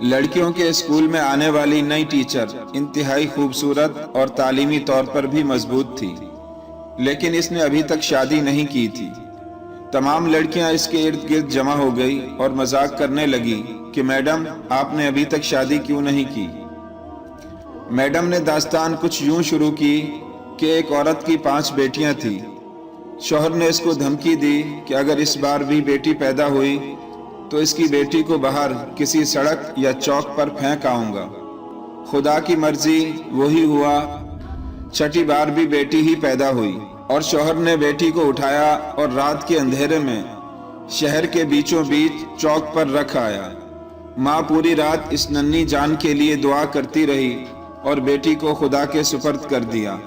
लड़कियों के स्कूल में आने वाली नई टीचर इंतहाई खूबसूरत और तालीमी तौर पर भी मजबूत थी, लेकिन इसने अभी तक शादी नहीं की थी। तमाम लड़कियां इसके इर्द गिर्द जमा हो गई और मजाक करने लगी कि मैडम, आपने अभी तक शादी क्यों नहीं की। मैडम ने दास्तान कुछ यूं शुरू की कि एक औरत की 5 बेटियां थी। शौहर ने इसको धमकी दी कि अगर इस बार भी बेटी पैदा हुई तो इसकी बेटी को बाहर किसी सड़क या चौक पर फेंक आऊंगा। खुदा की मर्जी वही हुआ, छठी बार भी बेटी ही पैदा हुई और शौहर ने बेटी को उठाया और रात के अंधेरे में शहर के बीचों बीच चौक पर रख आया। माँ पूरी रात इस नन्ही जान के लिए दुआ करती रही और बेटी को खुदा के सुपर्द कर दिया।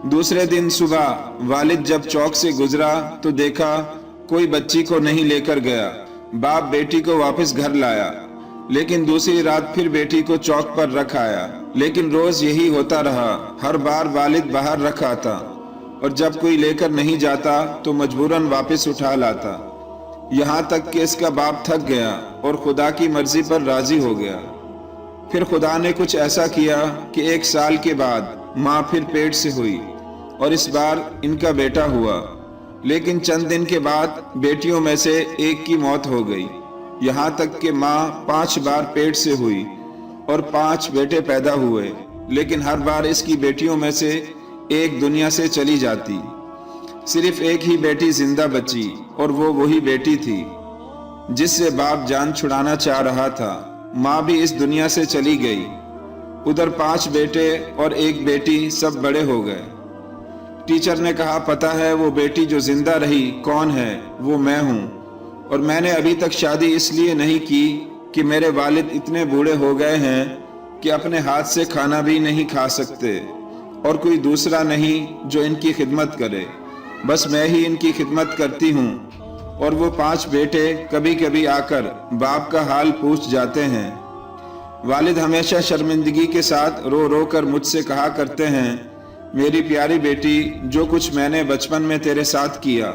दूसरे दिन सुबह वालिद जब चौक से गुजरा तो देखा कोई बच्ची को नहीं लेकर गया। बाप बेटी को वापस घर लाया, लेकिन दूसरी रात फिर बेटी को चौक पर रख आया। लेकिन रोज यही होता रहा, हर बार वालिद बाहर रख आता और जब कोई लेकर नहीं जाता तो मजबूरन वापस उठा लाता। यहाँ तक कि इसका बाप थक गया और खुदा की मर्जी पर राजी हो गया। फिर खुदा ने कुछ ऐसा किया कि 1 साल के बाद माँ फिर पेट से हुई और इस बार इनका बेटा हुआ। लेकिन चंद दिन के बाद बेटियों में से एक की मौत हो गई। यहाँ तक कि माँ 5 बार पेट से हुई और 5 बेटे पैदा हुए, लेकिन हर बार इसकी बेटियों में से एक दुनिया से चली जाती। सिर्फ एक ही बेटी जिंदा बची और वो वही बेटी थी जिससे बाप जान छुड़ाना चाह रहा था। माँ भी इस दुनिया से चली गई। उधर 5 बेटे और 1 बेटी सब बड़े हो गए। टीचर ने कहा, पता है वो बेटी जो जिंदा रही कौन है? वो मैं हूँ। और मैंने अभी तक शादी इसलिए नहीं की कि मेरे वालिद इतने बूढ़े हो गए हैं कि अपने हाथ से खाना भी नहीं खा सकते और कोई दूसरा नहीं जो इनकी खिदमत करे। बस मैं ही इनकी खिदमत करती हूँ। और वो 5 बेटे कभी कभी आकर बाप का हाल पूछ जाते हैं। वालिद हमेशा शर्मिंदगी के साथ रो रो कर मुझसे कहा करते हैं, मेरी प्यारी बेटी, जो कुछ मैंने बचपन में तेरे साथ किया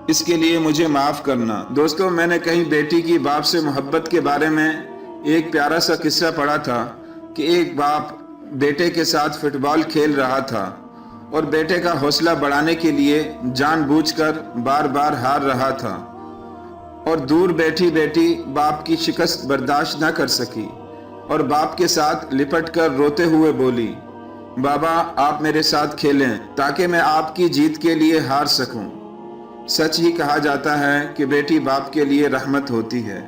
इसके लिए मुझे माफ करना। दोस्तों, मैंने कहीं बेटी की बाप से मोहब्बत के बारे में एक प्यारा सा किस्सा पढ़ा था कि एक बाप बेटे के साथ फुटबॉल खेल रहा था और बेटे का हौसला बढ़ाने के लिए जानबूझकर बार बार हार रहा था और दूर बैठी बेटी बाप की शिकस्त बर्दाश्त न कर सकी और बाप के साथ लिपट कर रोते हुए बोली, बाबा, आप मेरे साथ खेलें ताकि मैं आपकी जीत के लिए हार सकूं। सच ही कहा जाता है कि बेटी बाप के लिए रहमत होती है।